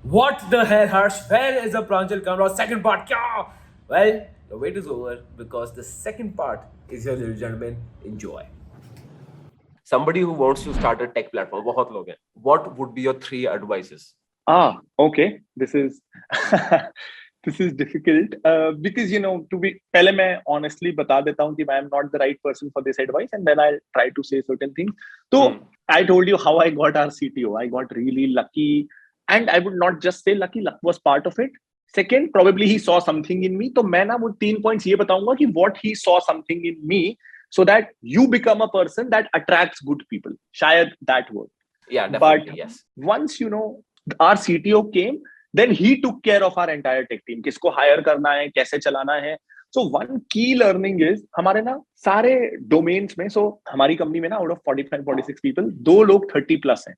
What the hell, Harsh? Where is the Pranjal camera? Second part, kya? Well, the wait is over because the second part is here, ladies and gentlemen. Enjoy. Somebody who wants to start a tech platform, बहुत लोग हैं. What would be your three advices? Okay. This is this is difficult because to be पहले मैं honestly बता देता हूँ कि I am not the right person for this advice, and then I'll try to say certain things. So I told you how I got our CTO. I got really lucky, and I would not just say lucky. Luck was part of it. Second, probably he saw something in me. तो मैं ना वो 3 points ये बताऊंगा कि what he saw something in me, so that you become a person that attracts good people. शायद that word. Yeah, definitely. But yes. Once our CTO came, then he took care of our entire tech team. किसको hire करना है, कैसे चलाना है. So one key learning is हमारे ना सारे domains में, so हमारी कंपनी में ना out of 45-46 people, 2 लोग 30+ हैं.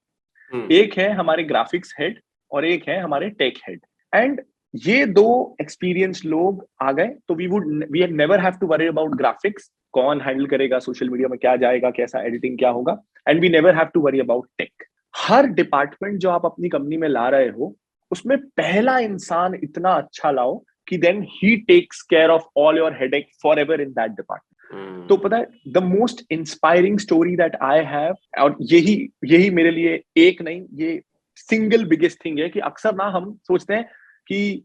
एक है हमारे ग्राफिक्स हेड और एक है हमारे टेक हेड. एंड ये 2 एक्सपीरियंस लोग आ गए, तो we never have to worry about graphics, कौन हैंडल करेगा सोशल मीडिया में, क्या जाएगा, कैसा एडिटिंग क्या होगा. And we never have to worry about tech. हर डिपार्टमेंट जो आप अपनी कंपनी में ला रहे हो, उसमें पहला इंसान इतना अच्छा लाओ कि then he takes care of all your headache for ever in that department. तो पता है, the most inspiring story that I have, और यही मेरे लिए एक नहीं, ये सिंगल बिगेस्ट थिंग है कि अक्सर ना हम सोचते हैं कि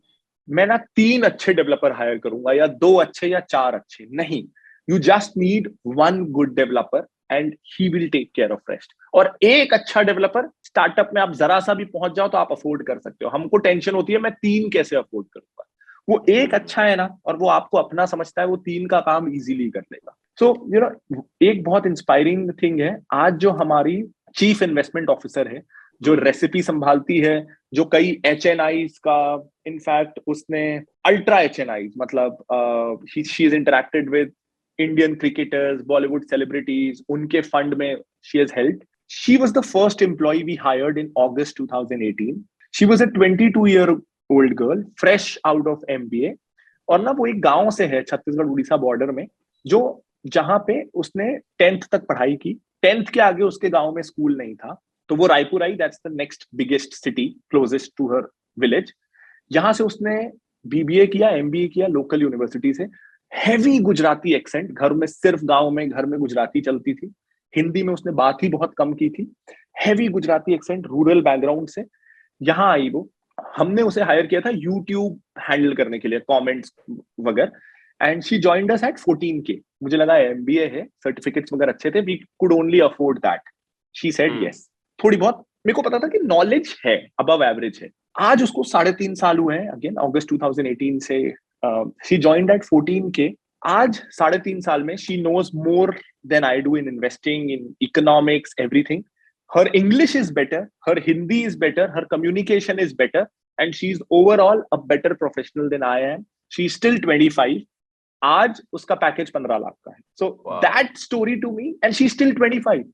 मैं ना 3 अच्छे डेवलपर हायर करूंगा या 2 अच्छे या 4 अच्छे. नहीं, you just need 1 good developer and he will take care of rest. और एक अच्छा डेवलपर, स्टार्टअप में आप जरा सा भी पहुंच जाओ तो आप अफोर्ड कर सकते हो. हमको टेंशन होती है मैं 3 कैसे अफोर्ड करूंगा. वो एक अच्छा है ना, और वो आपको अपना समझता है, वो 3 का काम इजीली कर लेगा. सो एक बहुत इंस्पायरिंग थिंग है आज जो हमारी चीफ इन्वेस्टमेंट ऑफिसर है, जो रेसिपी संभालती है, जो कई HNIs का, इनफैक्ट उसने अल्ट्रा HNIs, मतलब she is interacted with Indian cricketers, Bollywood celebrities, उनके फंड में she has held. She was the first employee we hired in August 2018. She was a 22-year-old girl, fresh out of MBA. और ना वो एक गांव से है, छत्तीसगढ़ उड़ीसा बॉर्डर में, जो जहां पे उसने 10th तक पढ़ाई की. 10th के आगे उसके गांव में स्कूल नहीं था, तो वो रायपुर आई. That's the next biggest city closest to her village. यहां से उसने BBA किया, MBA किया लोकल यूनिवर्सिटी से. हैवी गुजराती एक्सेंट, घर में सिर्फ गांव में घर में गुजराती चलती थी. हिंदी में उसने बात ही बहुत कम की थी. Heavy Gujarati accent, rural background से यहाँ आई वो. हमने उसे हायर किया था यूट्यूब हैंडल करने के लिए, कमेंट्स वगैरह. And she joined us at 14K. मुझे लगा MBA है, सर्टिफिकेट्स वगैरह अच्छे थे, we could only afford that. She said yes. थोड़ी बहुत मेरे को पता था कि नॉलेज है, अबव एवरेज है. आज उसको 3.5 साल हुए हैं, अगेन अगस्त 2018 से. She joined at 14K. आज 3.5 साल में she knows more than I do in investing, in economics, everything. Her English is better, her Hindi is better, her communication is better, and she's overall a better professional than I am. She's still 25. आज उसका package 15 lakh का है. So that story to me, and she's still 25.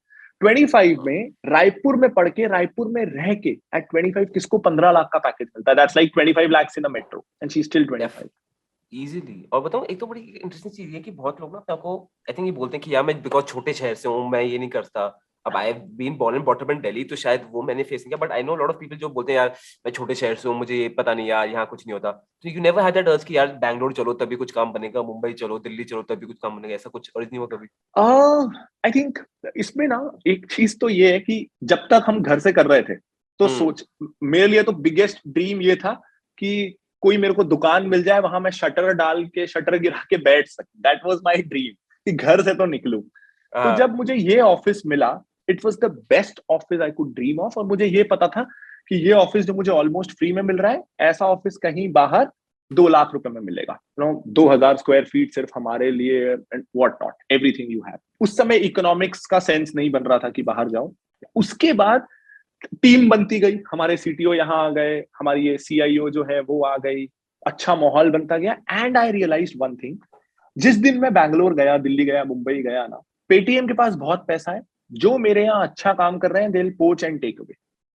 25 में रायपुर में पढ़ के, रायपुर में रह के, at 25 किसको 15 लाख का पैकेज मिलता है? That's like 25 lakhs in a metro, and she's still 25. Easily. और बताऊं, एक तो बड़ी इंटरेस्टिंग चीज है कि बहुत लोग ना अपने आपको आई थिंक ये बोलते हैं कि यार मैं बिकॉज छोटे शहर से हूँ, मैं ये नहीं करता. अब I have been born and brought up in Delhi, तो शायद वो मैंने फेस नहीं किया, but I know lot of people जो बोलते हैं यार मैं छोटे शहर से हूँ, मुझे ये पता नहीं यार यहाँ कुछ नहीं होता. तो यू नेवर हैड दैट अर्ज कि यार बैंगलोर चलो तभी कुछ काम बनेगा, मुंबई चलो, दिल्ली चलो तभी कुछ काम बनेगा, ऐसा कुछ अर्ज नहीं हुआ कभी? आई थिंक इसमें ना एक चीज तो ये है कि जब तक हम घर से कर रहे थे, तो सोच, मेरे लिए तो बिगेस्ट ड्रीम ये था कि कोई मेरे को दुकान मिल जाए, वहां मैं शटर डाल के, शटर गिरा के बैठ सकूं. दैट वाज माय ड्रीम कि घर से तो निकलूं. तो जब मुझे ये ऑफिस मिला, it was the best office I could dream of. और मुझे ये पता था कि ये ऑफिस जो मुझे ऑलमोस्ट फ्री में मिल रहा है, ऐसा ऑफिस कहीं बाहर 2 लाख रुपए में मिलेगा. 2000 स्क्वायर फीट सिर्फ हमारे लिए, and what not, everything you have. उस समय इकोनॉमिक्स का सेंस नहीं बन रहा था कि बाहर जाऊं. उसके बाद टीम बनती गई, हमारे CTO यहाँ आ गए, हमारी ये CIO जो है वो आ गई, अच्छा माहौल बनता गया. And I realized one thing. जिस दिन मैं बैंगलोर गया, दिल्ली गया, मुंबई गया ना, पेटीएम के पास बहुत पैसा है. जो मेरे यहाँ अच्छा काम कर रहे हैं, दे विल पोच एंड टेक अवे.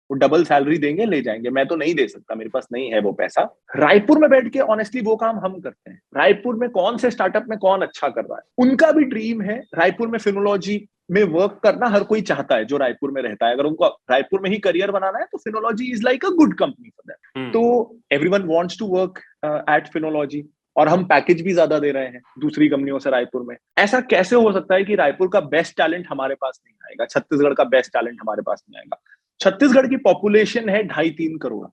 वो डबल सैलरी देंगे, ले जाएंगे. मैं तो नहीं दे सकता, मेरे पास नहीं है वो पैसा. रायपुर में बैठ के ऑनेस्टली वो काम हम करते हैं. रायपुर में कौन से स्टार्टअप में कौन अच्छा कर रहा है, उनका भी ड्रीम है रायपुर में फिनोलॉजी में वर्क करना हर कोई चाहता है जो रायपुर में रहता है। अगर उनको रायपुर में ही करियर बनाना है तो Finology is like a good company for that. तो everyone wants to work at Finology, और हम पैकेज भी ज्यादा दे रहे हैं दूसरी कंपनियों से रायपुर में। ऐसा कैसे हो सकता है कि रायपुर का बेस्ट टैलेंट हमारे पास नहीं आएगा, छत्तीसगढ़ का बेस्ट टैलेंट हमारे पास नहीं आएगा? छत्तीसगढ़ की पॉपुलेशन है 2.5-3 करोड़।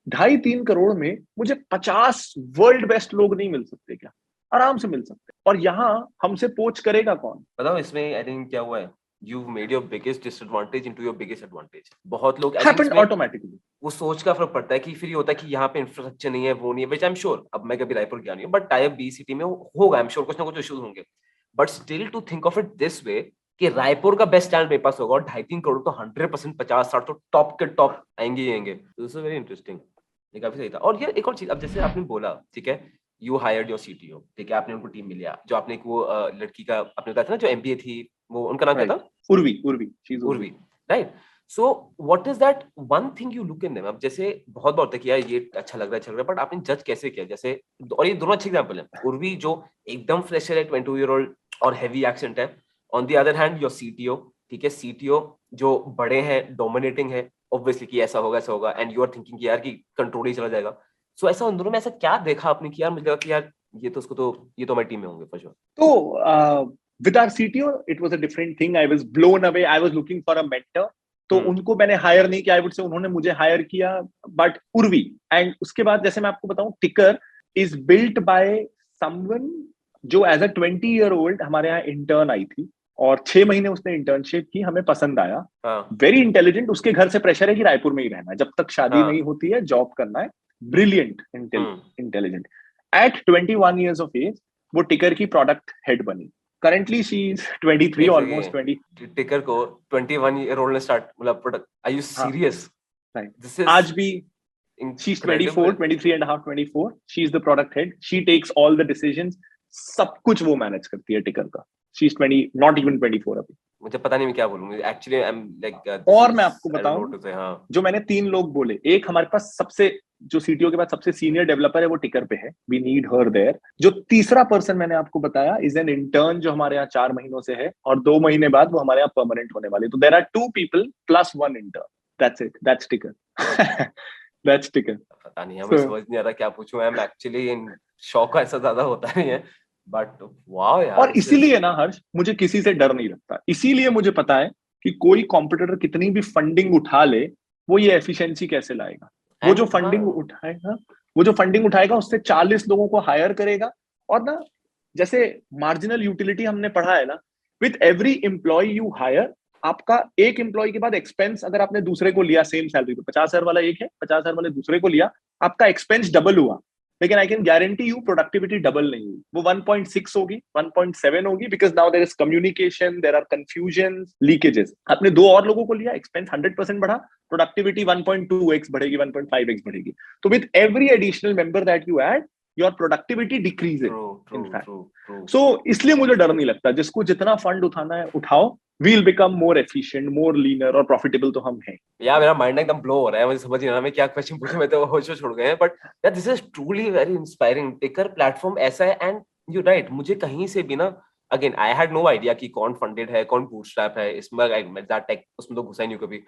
2.5-3 करोड़ में मुझे 50 वर्ल्ड बेस्ट लोग नहीं मिल सकते क्या? आराम से मिल सकते। और यहाँ हमसे पोच करेगा कौन? बताओ इसमें आई थिंक क्या हुआ है, you've made your biggest disadvantage into your biggest advantage. बहुत लोग आई थिंक Happened इसमें automatically. वो सोच का फर्क पड़ता है कि फिर ये होता है कि यहाँ पे इंफ्रास्ट्रक्चर नहीं है, वो नहीं है, विच आई एम श्योर, अब मैं कभी रायपुर गया नहीं हूँ, बट टाइप बी सिटी में होगा, आई एम श्योर कुछ ना कुछ इश्यूज होंगे, but still to think of it this way कि रायपुर का बेस्ट टैलेंट मेरे पास होगा और 2.5-3 करोड़ तो 100% 50-60 तो टॉप के टॉप आएंगे ही आएंगे। दिस इज वेरी इंटरेस्टिंग, ये काफी सही था। और ये एक और चीज, अब जैसे आपने बोला, ठीक है, यू हायर्ड योर सीटीओ, ठीक है, आपने उनको टीम में लिया, जो आपने वो लड़की का आपने बताया था ना जो एमबीए थी, वो उनका नाम क्या था? Urvi. She's Urvi, right. So what is that one thing you look in them? अब जैसे बहुत बार होता है कि यार ये अच्छा लग रहा है, बट आपने जज कैसे किया? जैसे, और ये दोनों अच्छे एग्जांपल हैं, उर्वी जो एकदम फ्रेशर है, 22-year-old और हैवी एक्सेंट है, on the other hand your CTO, ठीक है, सीटीओ जो बड़े हैं, डोमिनेटिंग है, ऑब्वियसली कि ऐसा होगा, एंड यू आर थिंकिंग कि यार कि कंट्रोल ही चला जाएगा। सो ऐसा उन दोनों में ऐसा क्या देखा आपने कि यार मुझे लगा कि यार ये तो हमारी टीम में होंगे फॉर श्योर? तो with our CTO it was a different thing. I was blown away. I was looking for a mentor. तो उनको मैंने हायर नहीं किया, आई वुड से उन्होंने मुझे हायर किया। बट उर्वी, एंड उसके बाद जैसे मैं आपको बताऊं, टिकर इज बिल्ट बाय समवन जो एज अ 20-year-old हमारे यहाँ इंटर्न आई थी, और 6 महीने उसने इंटर्नशिप की, हमें पसंद आया। Very intelligent. उसके घर से प्रेशर है कि रायपुर में ही रहना है, जब तक शादी नहीं होती है जॉब करना है। Brilliant, intelligent. At 21 years of age वो टिकर की प्रोडक्ट हेड बनी। Currently she is 23, almost 20. टिकर को 21-year-old ने स्टार्ट, मतलब product, are you serious? This is आज भी she's 24, 23 and a half, 24. She is the product head. She takes all the decisions. सब कुछ वो मैनेज करती है टिकर का। She's 20, not even 24 अभी। मुझे पता नहीं मैं क्या बोलूं, एक्चुअली आई एम लाइक। और मैं आपको बताऊं, जो मैंने 3 लोग बोले, एक हमारे पास सबसे, जो सीटीओ के बाद सबसे सीनियर डेवलपर है वो टिकर पे है, वी नीड हर देयर। जो तीसरा पर्सन मैंने आपको बताया इज एन इंटर्न, जो हमारे यहाँ 4 महीनों से है, और 2 महीने बाद वो हमारे यहाँ परमानेंट होने वाले। तो there are 2 people plus 1 intern. That's it. That's टिकर। That's टिकर। पता नहीं, हमें समझ नहीं आ रहा क्या पूछूं, I am actually in shock. ऐसा ज्यादा होता नहीं है, बट वाओ यार। और इसीलिए ना हर्ष, मुझे किसी से डर नहीं लगता। इसीलिए मुझे पता है कि कोई कॉम्पिटिटर कितनी भी फंडिंग उठा ले, वो ये एफिशिएंसी कैसे लाएगा। वो जो फंडिंग उठाएगा उससे 40 लोगों को हायर करेगा। और ना, जैसे मार्जिनल यूटिलिटी हमने पढ़ा है ना, with every employee you hire, आपका एक एम्प्लॉय के बाद एक्सपेंस, अगर आपने दूसरे को लिया सेम सैलरी पे, 50,000 वाला एक है, 50,000 वाले दूसरे को लिया, आपका एक्सपेंस डबल हुआ। लेकिन I can guarantee you productivity double नहीं हुई, वो 1.6 होगी, 1.7 होगी, because now there is communication, there are confusion, leakages. आपने 2 और लोगों को लिया, एक्सपेंस 100% बढ़ा, प्रोडक्टिविटी 1.2x बढ़ेगी, 1.5x बढ़ेगी। तो with every additional member that you add, your productivity decreases in fact. So इसलिए मुझे डर नहीं लगता। जिसको जितना फंड उठाना है उठाओ, we'll become more efficient, more leaner, और profitable तो हम हैं। यार मेरा माइंड एकदम ब्लो हो रहा है, मुझे समझ नहीं आ रहा मैं क्या क्वेश्चन पूछूं, मैं तो होश छोड़ गए हैं। बट यार this is truly very inspiring. टिकर प्लेटफॉर्म ऐसा है, एंड यू राइट, मुझे कहीं से भी ना, again I had no idea कि कौन फंडेड है, कौन बूटस्ट्रैप है, इसमें टेक उसमें तो घुसा ही नहीं कभी।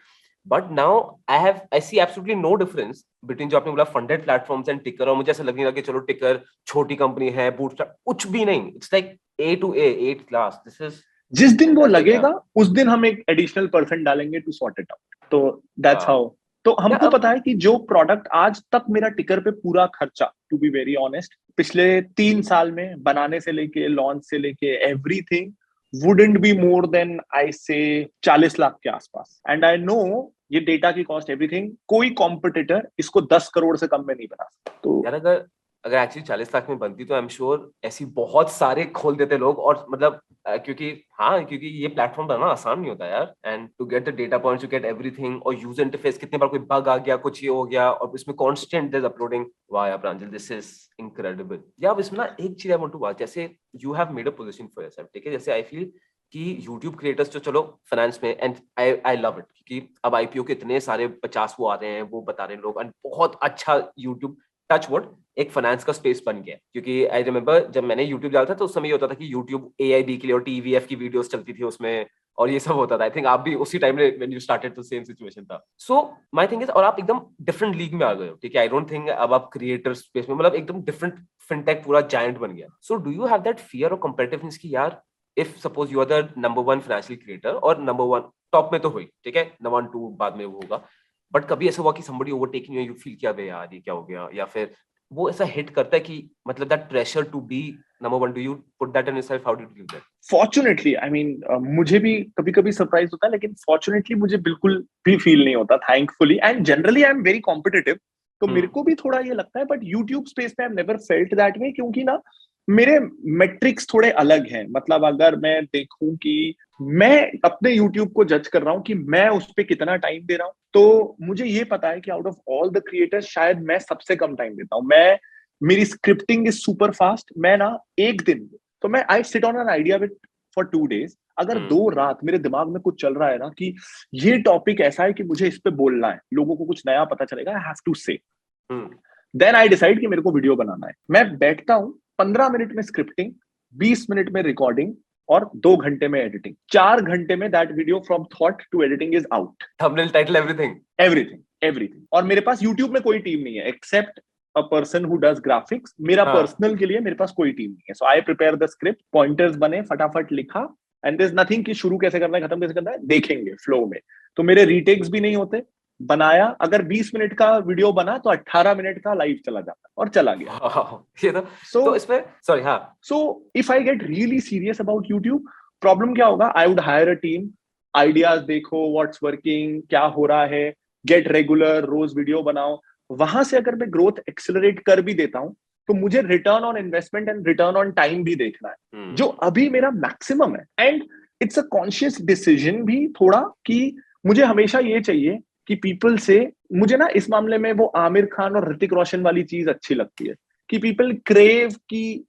But now I see absolutely no difference between जो आपने बोला फंडेड प्लेटफॉर्म्स एंड टिकर। और मुझे ऐसा लगने लगा कि चलो टिकर छोटी कंपनी है, बूटस्ट्रैप कुछ भी नहीं, it's like A to A, 8th class. This is, जिस दिन वो लगेगा उस दिन हम एक एडिशनल पर्सन डालेंगे टू सॉर्ट इट आउट। तो दैट्स हाउ। तो हमको पता है कि जो प्रोडक्ट आज तक मेरा टिकर पे पूरा खर्चा, टू बी वेरी ऑनेस्ट, पिछले 3 साल में बनाने से लेके लॉन्च से लेके everything wouldn't be more than I say 40 lakh के आसपास। एंड आई नो ये डेटा की कॉस्ट, एवरीथिंग, कोई कॉम्पिटिटर इसको 10 करोड़ से कम में नहीं बना सकता। तो यार अगर एक्चुअली 40 लाख में बनती तो आई एम श्योर ऐसी बहुत सारे खोल देते लोग। और मतलब क्योंकि ये प्लेटफॉर्म बनाना आसान नहीं होता यार, and to get the data points, to get everything, और यूजर इंटरफेस, कितने बार कोई बग आ गया, कुछ ये हो गया, और इसमें कांस्टेंट देयर अपलोडिंग। वाह यार प्रांजल, दिस इज इनक्रेडिबल। या अब इसमें ना एक चीज आई वांट टू बात, जैसे you have made a position for yourself, ठीक है, जैसे आई फील कि YouTube क्रिएटर्स तो चलो फाइनेंस में, एंड आई लव इट, क्योंकि अब IPO के इतने सारे 50 वो आ रहे हैं, वो बता रहे हैं लोग, एंड बहुत अच्छा YouTube टच वुड एक फाइनेंस का स्पेस बन गया। क्योंकि आई रिमेंबर जब मैंने YouTube डाला था तो उस समय ये होता था कि YouTube AIB के लिए और TVF की वीडियोस चलती थी उसमें, और ये सब होता था। आई थिंक आप भी उसी टाइम में when you started the same situation था। सो माय थिंग इज, और आप एकदम डिफरेंट लीग में आ गए हो, ठीक है। आई डोंट थिंक अब आप क्रिएटर स्पेस में, मतलब एकदम डिफरेंट फिनटेक पूरा जायंट बन गया। So do you have that fear और कंपेटिटिवनेस की यार, if suppose you are the number 1 financial creator और नंबर 1 टॉप में तो हुई, ठीक है, नंबर 1 2 बाद में वो होगा, बट कभी ऐसा हुआ कि somebody overtaking you, you feel क्या बे यार ये क्या हो गया, या फिर वो ऐसा हिट करता है कि मतलब that pressure to be number 1, do you put that on yourself, how do you deal with that? Fortunately I mean मुझे भी कभी कभी सरप्राइज होता है, लेकिन फॉर्चुनेटली मुझे बिल्कुल भी फील नहीं होता, thankfully. And generally I am very competitive, तो मेरे को भी थोड़ा ये लगता है, बट यूट्यूब स्पेस में I never felt that way, क्योंकि ना मेरे मेट्रिक्स थोड़े अलग हैं। मतलब अगर मैं देखूं कि मैं अपने यूट्यूब को जज कर रहा हूं कि मैं उस पर कितना टाइम दे रहा हूं, तो मुझे ये पता है कि out of all the creators शायद मैं सबसे कम टाइम देता हूं। मेरी स्क्रिप्टिंग इज सुपर फास्ट। मैं ना एक दिन, तो मैं I sit on an idea with for 2 days। अगर 2 रात मेरे दिमाग में कुछ चल रहा है ना कि ये टॉपिक ऐसा है कि मुझे इस पे बोलना है, लोगों को कुछ नया पता चलेगा, आई हैव टू से, देन आई डिसाइड कि मेरे को वीडियो बनाना है। मैं बैठता हूं 15 मिनट में स्क्रिप्टिंग, 20 मिनट में रिकॉर्डिंग और 2 घंटे में एडिटिंग। 4 घंटे में that video from thought to editing is out. Thumbnail, title, everything everything everything. और मेरे पास यूट्यूब में कोई टीम नहीं है except a person who does graphics. मेरा पर्सनल के लिए मेरे पास कोई टीम नहीं है। So I prepare the script, pointers बने, फटाफट लिखा, एंड देयर इज नथिंग कि शुरू कैसे करना है, खत्म कैसे करना है, देखेंगे फ्लो में। तो मेरे रीटेक्स भी नहीं होते। बनाया, अगर 20 मिनट का वीडियो बना तो 18 मिनट का लाइव चला जाता और चला गया। ये तो इसमें सॉरी हाँ। So if I get really serious about YouTube, problem क्या होगा, I would higher a team, ideas देखो, व्हाट्स वर्किंग, क्या हो रहा है, गेट रेगुलर, रोज वीडियो बनाओ। वहां से अगर मैं ग्रोथ एक्सेलरेट कर भी देता हूं, तो मुझे return on investment and return on time भी देखना है, जो अभी मेरा मैक्सिमम है। And it's a conscious decision भी थोड़ा, कि मुझे हमेशा ये चाहिए कि पीपल से, मुझे ना इस मामले में वो आमिर खान और ऋतिक रोशन वाली चीज अच्छी लगती है कि पीपल क्रेव कि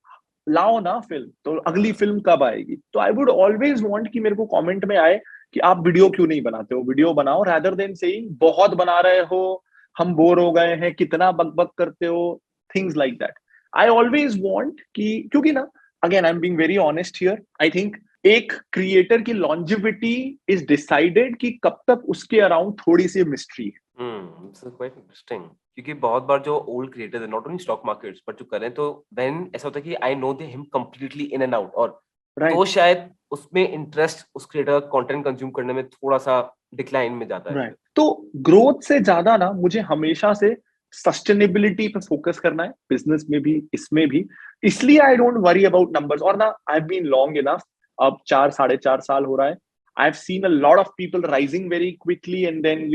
लाओ ना फिल्म, तो अगली फिल्म कब आएगी। तो आई वुड ऑलवेज वांट कि मेरे को कमेंट में आए कि आप वीडियो क्यों नहीं बनाते हो, वीडियो बनाओ, रादर देन सेइंग बहुत बना रहे हो, हम बोर हो गए हैं, कितना बकबक करते हो, things like that. I always want कि, क्योंकि ना again I am being very honest here, I think एक क्रिएटर की लॉन्जिविटी इज डिसाइडेड कि कब तक उसके अराउंड थोड़ी सी मिस्ट्री है। इट्स क्वाइट इंटरेस्टिंग, क्योंकि बहुत बार जो ओल्ड क्रिएटर्स है, not only stock markets, but जो करें, तो व्हेन ऐसा होता है कि I know they him completely in and out, और तो शायद उसमें इंटरेस्ट उस क्रिएटर का कंटेंट कंज्यूम करने में थोड़ा सा डिक्लाइन में जाता है। तो ग्रोथ से ज्यादा ना मुझे हमेशा से सस्टेनेबिलिटी पे फोकस करना है, बिजनेस में भी, इसमें भी। इसलिए I don't worry about numbers. और ना I have been long enough, अब 4-4.5 साल हो रहा है। I have seen a lot of people rising very quickly and then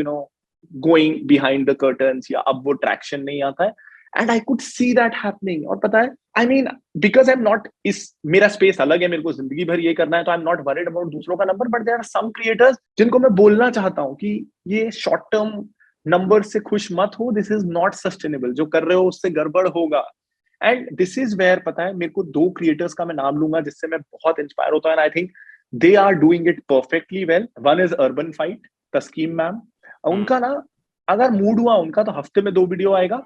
going behind the curtains, या अब वो ट्रैक्शन नहीं आता है। And I could see that happening. और पता है, I mean because I am not, इस मेरा स्पेस अलग है, मेरे को जिंदगी भर ये करना है, तो I am not worried about दूसरों का number. But there are some creators जिनको मैं बोलना चाहता हूँ कि ये शॉर्ट टर्म नंबर से खुश मत हो, दिस इज नॉट सस्टेनेबल, जो कर रहे हो उससे गड़बड़ होगा। एंड दिस इज वेयर, पता है, मेरे को 2 क्रिएटर्स का मैं नाम लूंगा जिससे मैं बहुत इंस्पायर होता हूं, and I think they are doing it perfectly well. One is urban fight, Taskeem ma'am. उनका ना, अगर मूड हुआ उनका तो हफ्ते में 2 वीडियो आएगा,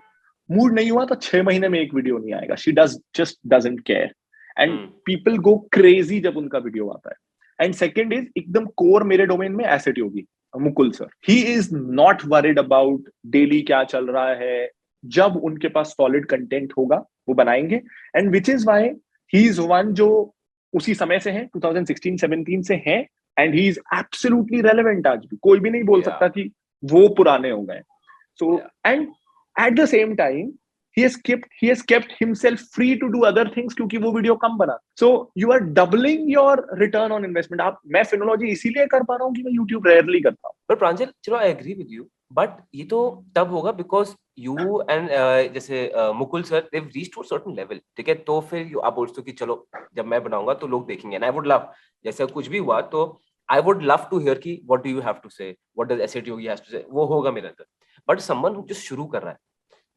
मूड नहीं हुआ तो 6 महीने में 1 वीडियो नहीं आएगा। She does just doesn't care, and people go crazy जब उनका वीडियो आता है। एंड सेकंड इज एकदम कोर मेरे डोमेन में, asset Yogi, Mukul sir. He is not worried about daily क्या चल रहा है। जब उनके पास सॉलिड कंटेंट होगा वो बनाएंगे, and which is why he is one जो उसी समय से है, 2016-17 से है, and he is absolutely relevant. आज भी कोई भी नहीं बोल सकता कि वो पुराने हो गए। So and at the same time he has kept himself free to do other things, क्योंकि वो वीडियो कम बना। so you are doubling your return on investment। आप, मैं फिनोलॉजी इसीलिए कर पा रहा हूँ कि मैं YouTube रेयरली करता हूँ। पर प्रांजल, चलो I agree with you, but ये तो तब होगा बिकॉज यू एंड जैसे Mukul sir, they've reached to a certain level, ठीक है। तो फिर आप बोलते हो कि चलो जब मैं बनाऊंगा तो लोग देखेंगे, एंड आई वुड लव, जैसे कुछ भी हुआ तो I would love to hear कि what do you have to say, what does asset Yogi has to say, वो होगा मेरे अंदर। बट समवन जो शुरू कर रहा है,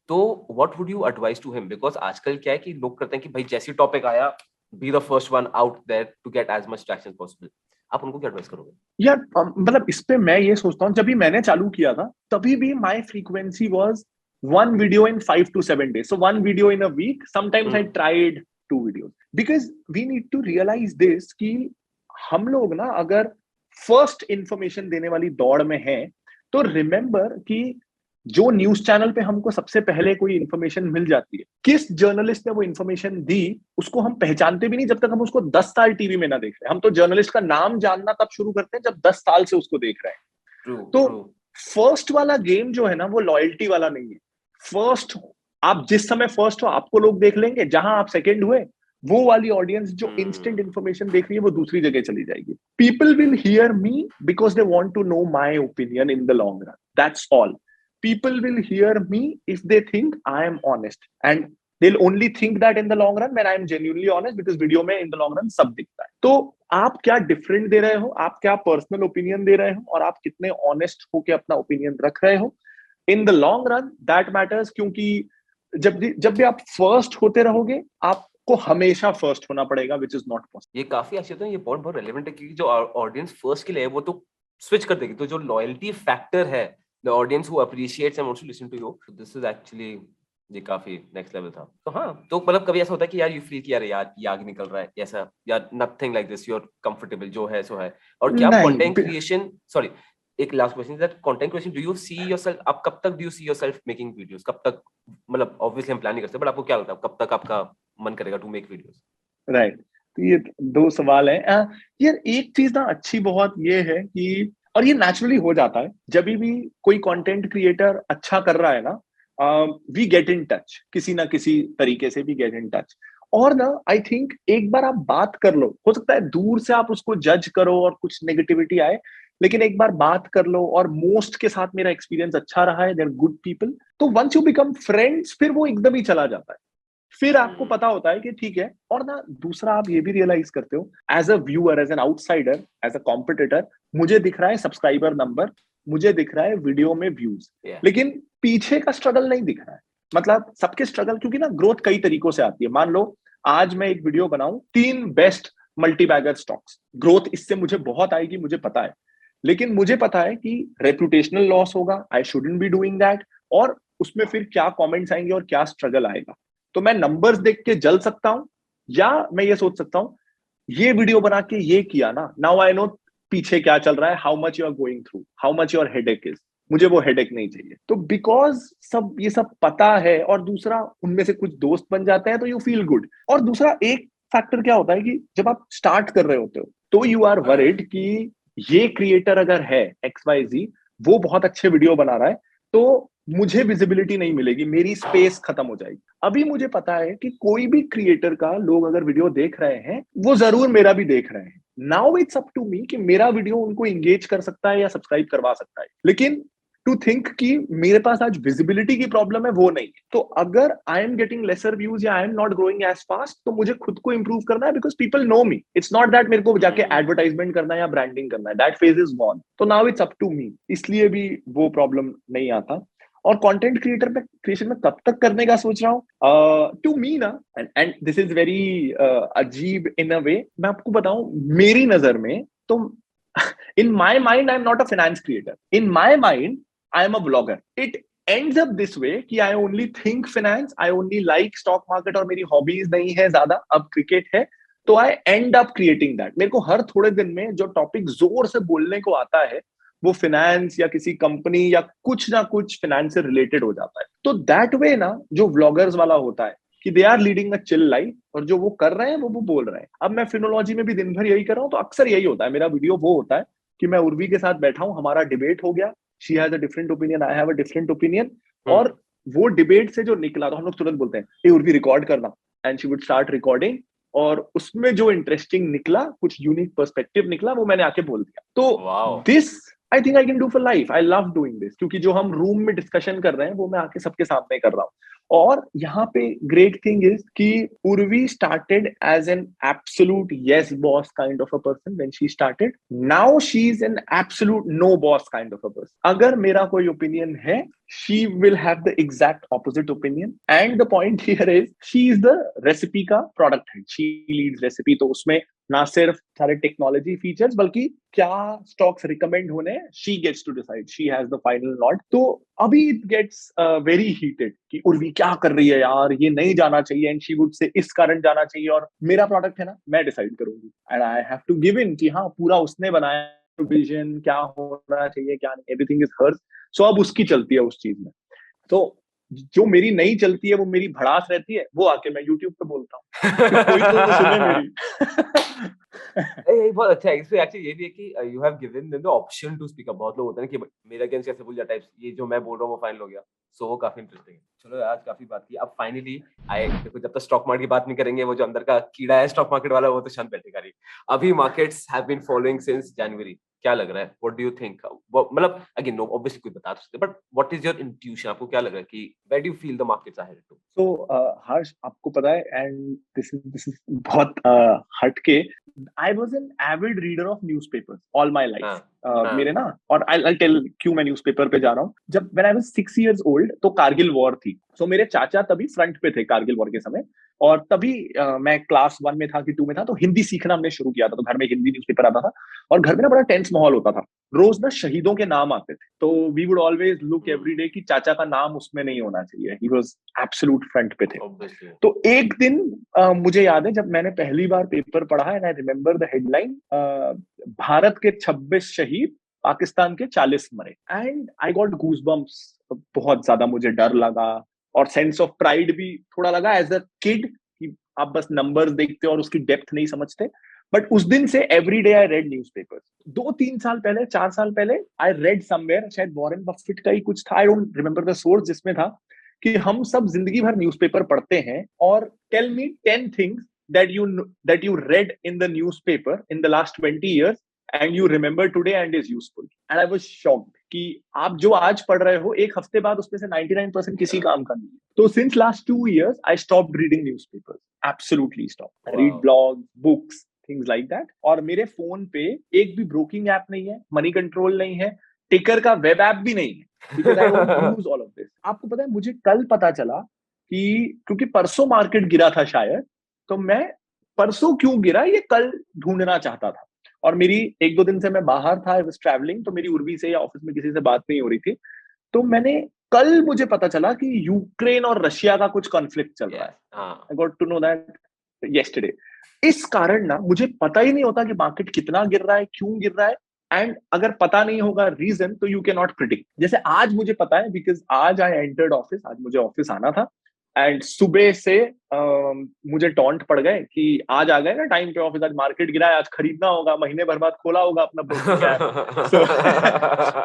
तो what would you advice to him, because आजकल क्या है कि लोग करते हैं कि भाई जैसी टॉपिक आया, be the first one out there to get as much traction possible. आप उनको क्या एडवाइस करोगे? यार मतलब इस पे मैं ये सोचता हूँ, जब भी मैंने चालू किया था तभी भी my frequency was 1 video in 5 to 7 days, so 1 video in a week. Sometimes I tried 2 videos, because we need to realize this कि हम लोग ना अगर फर्स्ट इंफॉर्मेशन देने वाली दौड़ में हैं, तो रिमेंबर कि जो न्यूज चैनल पे हमको सबसे पहले कोई इंफॉर्मेशन मिल जाती है, किस जर्नलिस्ट ने वो इंफॉर्मेशन दी, उसको हम पहचानते भी नहीं जब तक हम उसको 10 साल टीवी में ना देख रहे हैं। हम तो जर्नलिस्ट का नाम जानना तब शुरू करते हैं जब 10 साल से उसको देख रहे हैं। True, तो true. फर्स्ट वाला गेम जो है ना, वो लॉयल्टी वाला नहीं है। फर्स्ट, आप जिस समय फर्स्ट हो आपको लोग देख लेंगे, जहां आप सेकंड हुए वो वाली ऑडियंस जो इंस्टेंट इंफॉर्मेशन देख रही है वो दूसरी जगह चली जाएगी। People will hear me because they want to know my opinion in the long run, that's all. People will hear me if they think I am honest, and they'll only think that in the long run when I am genuinely honest, because video में in the long run सब दिखता है। तो आप क्या different दे रहे हो, आप क्या पर्सनल ओपिनियन दे रहे हो, और आप कितने ऑनेस्ट होके अपना ओपिनियन रख रहे हो, इन the long run that matters. क्योंकि जब भी आप फर्स्ट होते रहोगे, आपको हमेशा फर्स्ट होना पड़ेगा, विच इज नॉट पॉसिबल। ये काफी अच्छे होते हैं, ये बहुत बहुत रेलेवेंट है, क्योंकि जो ऑडियंस फर्स्ट के लिए है वो तो स्विच कर देगी, तो जो लॉयल्टी फैक्टर है, the audience who appreciates and wants to listen to you, this is actually, ये काफी नेक्स्ट लेवल था। तो हाँ, तो मतलब कभी ऐसा होता है कि यार यू फील कि यार ये आग निकल रहा है ऐसा, यार nothing like this, you are comfortable, जो है सो है। और क्या कंटेंट क्रिएशन, सॉरी एक last question, that content creation, do you see yourself, आप कब तक do you see yourself making videos, कब तक, मतलब ऑब्वियसली हम प्लान नहीं कर सकते, बट आपको क्या लगता है कब तक आपका मन करेगा टू मेक वीडियोस? राइट, तो ये दो सवाल है। यार एक चीज ना अच्छी बहुत ये है कि, और ये नेचुरली हो जाता है, जब भी कोई कंटेंट क्रिएटर अच्छा कर रहा है ना, वी गेट इन टच, किसी ना किसी तरीके से वी गेट इन टच। और ना आई थिंक एक बार आप बात कर लो, हो सकता है दूर से आप उसको जज करो और कुछ नेगेटिविटी आए, लेकिन एक बार बात कर लो, और मोस्ट के साथ मेरा एक्सपीरियंस अच्छा रहा है, देयर गुड पीपल, तो वंस यू बिकम फ्रेंड्स फिर वो एकदम ही चला जाता है। फिर आपको पता होता है कि ठीक है। और ना दूसरा आप ये भी रियलाइज करते हो, as a viewer, as an outsider, as a competitor, मुझे दिख रहा है सब्सक्राइबर नंबर, मुझे दिख रहा है वीडियो में व्यूज, लेकिन पीछे का स्ट्रगल नहीं दिख रहा है। मतलब सबके स्ट्रगल, क्योंकि ना ग्रोथ कई तरीकों से आती है। मान लो आज मैं एक वीडियो बनाऊं 3 बेस्ट मल्टीबैगर स्टॉक्स, ग्रोथ इससे मुझे बहुत आएगी, मुझे पता है, लेकिन मुझे पता है कि रेपुटेशनल लॉस होगा, I shouldn't be doing that, और उसमें फिर क्या कमेंट्स आएंगे और क्या स्ट्रगल आएगा। तो मैं नंबर्स देख के जल सकता हूं, या मैं ये सोच सकता हूं ये वीडियो बना के ये किया ना, नाउ आई नो पीछे क्या चल रहा है, how much you are going through, how much your headache is, मुझे वो हेडेक नहीं चाहिए। तो बिकॉज ये सब पता है, और दूसरा उनमें से कुछ दोस्त बन जाते हैं, तो यू फील गुड। और दूसरा एक फैक्टर क्या होता है कि जब आप स्टार्ट कर रहे होते हो तो यू आर वरिड कि ये क्रिएटर अगर है XYZ, वो बहुत अच्छे वीडियो बना रहा है, तो मुझे विजिबिलिटी नहीं मिलेगी, मेरी स्पेस खत्म हो जाएगी। अभी मुझे पता है कि कोई भी क्रिएटर का लोग अगर वीडियो देख रहे हैं, वो जरूर मेरा भी देख रहे हैं। Now it's up to me कि मेरा वीडियो उनको एंगेज कर सकता है या सब्सक्राइब करवा सकता है, लेकिन टू थिंक कि मेरे पास आज विजिबिलिटी की प्रॉब्लम है, वो नहीं है। तो अगर I am getting lesser views या I am not growing as fast, तो मुझे खुद को इंप्रूव करना है, because people know me. It's not that मेरे को जाके एडवर्टाइजमेंट करना है या ब्रांडिंग करना है, दैट फेज इज गॉन। तो now it's up to me, इसलिए भी वो प्रॉब्लम नहीं आता। और कंटेंट क्रिएटर पे क्रिएशन में कब तक करने का सोच रहा हूँ, टू मी ना, एंड दिस इज वेरी अजीब इन अ वे, मैं आपको बताऊं मेरी नजर में तो in my mind I'm not a finance creator, in my mind I am a blogger. It ends up this way कि I only think finance, I only like stock market, और मेरी हॉबीज नहीं है ज्यादा, अब क्रिकेट है, तो I end up creating that। मेरे को हर थोड़े दिन में जो टॉपिक जोर से बोलने को आता है, वो फिनेंस या किसी कंपनी या कुछ ना कुछ फिनेंस से रिलेटेड हो जाता है। तो दैट वे ना जो व्लॉगर्स वाला होता है कि they are leading a chill life, और जो वो कर रहे हैं वो बोल रहे हैं। अब मैं फिनोलॉजी में भी दिन भर यही कर रहा हूँ, तो अक्सर यही होता है, मेरा वीडियो वो होता है कि मैं उर्वी के साथ बैठा हूं, हमारा डिबेट हो गया, she has a different opinion, I have a different opinion, और वो डिबेट से जो निकला तो हम लोग तुरंत बोलते हैं ए उर्वी रिकॉर्ड करना, and she would start recording, और उसमें जो इंटरेस्टिंग निकला, कुछ यूनिक पर्सपेक्टिव निकला, वो मैंने आके बोल दिया। तो this I think I can do for life, I love doing this, क्योंकि जो हम रूम में डिस्कशन कर रहे हैं वो मैं आके सबके सामने कर रहा हूँ। और यहाँ पे ग्रेट थिंग इज कि Urvi started as an absolute yes boss kind of a person when she started, now she is an absolute no boss kind of a person. अगर मेरा कोई ओपिनियन है, she will have the exact opposite opinion, and the point here is she is the recipe का product head, she leads recipe। तो उसमें ना सिर्फ सारे टेक्नोलॉजी फीचर्स, बल्कि क्या स्टॉक्स रिकमेंड होने, she gets to decide, she has the final nod। तो अभी it gets very heated कि उर्वी क्या कर रही है यार, ये नहीं जाना चाहिए, and she would say इस कारण जाना चाहिए, और मेरा प्रोडक्ट है ना, मैं डिसाइड करूंगी, and I have to give in कि हाँ पूरा उसने बनाया विजन, क्या होना चाहिए क्या नहीं, एवरीथिंग इज हर्स। सो अब उसकी चलती है उस चीज में। तो जो मेरी नहीं चलती है, वो मेरी भड़ास रहती है, वो आके मैं यूट्यूब पे बोलता हूँ कि कोई तो सुने मेरी। ये बहुत अच्छा है। इसमें एक्चुअली ये भी है कि you have given them the option to speak up. बहुत लोग होते हैं ना कि मेरे अगेंस्ट कैसे बोल जाता है, ये जो मैं बोल रहा हूँ वो फाइनल हो गया। सो वो काफी इंटरेस्टिंग है। चलो आज काफी बात की। अब फाइनली आए देखो, जब तक स्टॉक मार्केट की बात नहीं करेंगे, वो जो अंदर का कीड़ा है स्टॉक मार्केट वाला, वो तो शांत बैठेगा नहीं। अभी markets have been following since January. क्या लग रहा है? What do you think? मतलब अगेन नो ऑब्वियसली कोई बता तो सकते, but what is your intuition? आपको क्या लग रहा है कि where do you feel the markets are headed to? तो हर्ष, आपको पता है, एंड दिस इज बहुत हटके, I was an avid reader of newspapers all my हाँ लाइफ। हाँ। मेरे ना, और आई टेल क्यों मैं न्यूज़पेपर पे जा रहा हूँ। जब when I was 6 years old, तो कारगिल वॉर थी। सो मेरे चाचा तभी फ्रंट पे थे कारगिल वॉर के समय। और तभी मैं क्लास 1 में था कि 2 में था, तो हिंदी सीखना हमने शुरू किया था। तो घर में हिंदी न्यूज़पेपर आता था, और घर में ना बड़ा टेंस माहौल होता था। रोज ना शहीदों के नाम आते थे, तो we would always look every day कि चाचा का नाम उसमें नहीं होना चाहिए। ही वाज एब्सोल्यूट फ्रंट पे थे। ऑब्वियसली। तो एक दिन मुझे याद है, जब मैंने पहली बार पेपर पढ़ा, and I remember the headline, Bharat के 26 शहीद, पाकिस्तान के 40 मरे, and I got goose bumps. बहुत ज्यादा मुझे डर लगा, और सेंस ऑफ प्राइड भी थोड़ा लगा एज अ किड, कि आप बस नंबर्स देखते हो और उसकी डेप्थ नहीं समझते। बट उस दिन से every day I read news paper. 2-3 साल पहले, 4 साल पहले, आई रेड समवेयर, शायद वॉरेन बफेट का ही कुछ था, I don't remember the source, जिसमें था कि हम सब जिंदगी भर न्यूज़पेपर पढ़ते हैं, और tell me 10 things that you read in the newspaper in the last 20 years and you remember today and is useful. And I was shocked कि आप जो आज पढ़ रहे हो, एक हफ्ते बाद उसमें से 99% किसी काम का नहीं है। तो since last 2 years I stopped reading newspapers, absolutely stopped. I read wow. blogs, books, things like that. और मेरे फोन पे एक भी ब्रोकिंग ऐप नहीं है, मनी कंट्रोल नहीं है, टिकर का वेब ऐप भी नहीं है, because I don't use all of this. आपको पता है, मुझे कल पता चला कि क्योंकि परसों मार्केट गिरा था शायद, तो मैं परसों क्यों गिरा ये कल ढूंढना चाहता था। और मेरी 1-2 दिन से मैं बाहर था, आई वाज ट्रैवलिंग, तो मेरी उर्वी से या ऑफिस में किसी से बात नहीं हो रही थी। तो मैंने कल, मुझे पता चला कि यूक्रेन और रशिया का कुछ कॉन्फ्लिक्ट चल रहा है। यस हाँ। I got to know that yesterday. इस कारण ना मुझे पता ही नहीं होता कि मार्केट कितना गिर रहा है, क्यों गिर रहा है। एंड अगर पता नहीं होगा रीजन, तो यू कैन नॉट प्रिडिक्ट। जैसे आज मुझे पता है, बिकॉज आज आई एंटर्ड ऑफिस, आज मुझे ऑफिस आना था, एंड सुबह से मुझे टॉन्ट पड़ गए कि आज आ गए ना टाइम पे ऑफिस, आज मार्केट गिरा है, आज खरीदना होगा, महीने भर बाद खोला होगा अपना broking app. So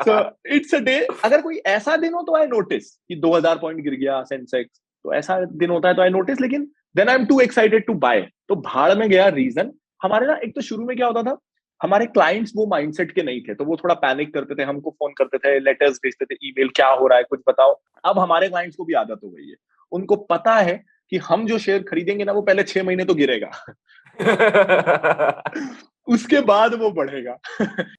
so it's a day, अगर कोई ऐसा दिन हो तो आई नोटिस कि 2000 पॉइंट गिर गया सेंसेक्स, तो ऐसा दिन होता है तो आई नोटिस। लेकिन then I am too excited to buy, तो भाड़ में गया रीजन। हमारे ना, एक तो शुरू में क्या होता था, हमारे क्लाइंट्स वो माइंडसेट के नहीं थे, तो वो थोड़ा पैनिक करते थे, हमको फोन करते थे, लेटर्स भेजते थे, ईमेल, क्या हो रहा है, कुछ बताओ। अब हमारे क्लाइंट्स को भी आदत हो गई है, उनको पता है कि हम जो शेयर खरीदेंगे ना, वो पहले 6 महीने तो गिरेगा, उसके बाद वो बढ़ेगा।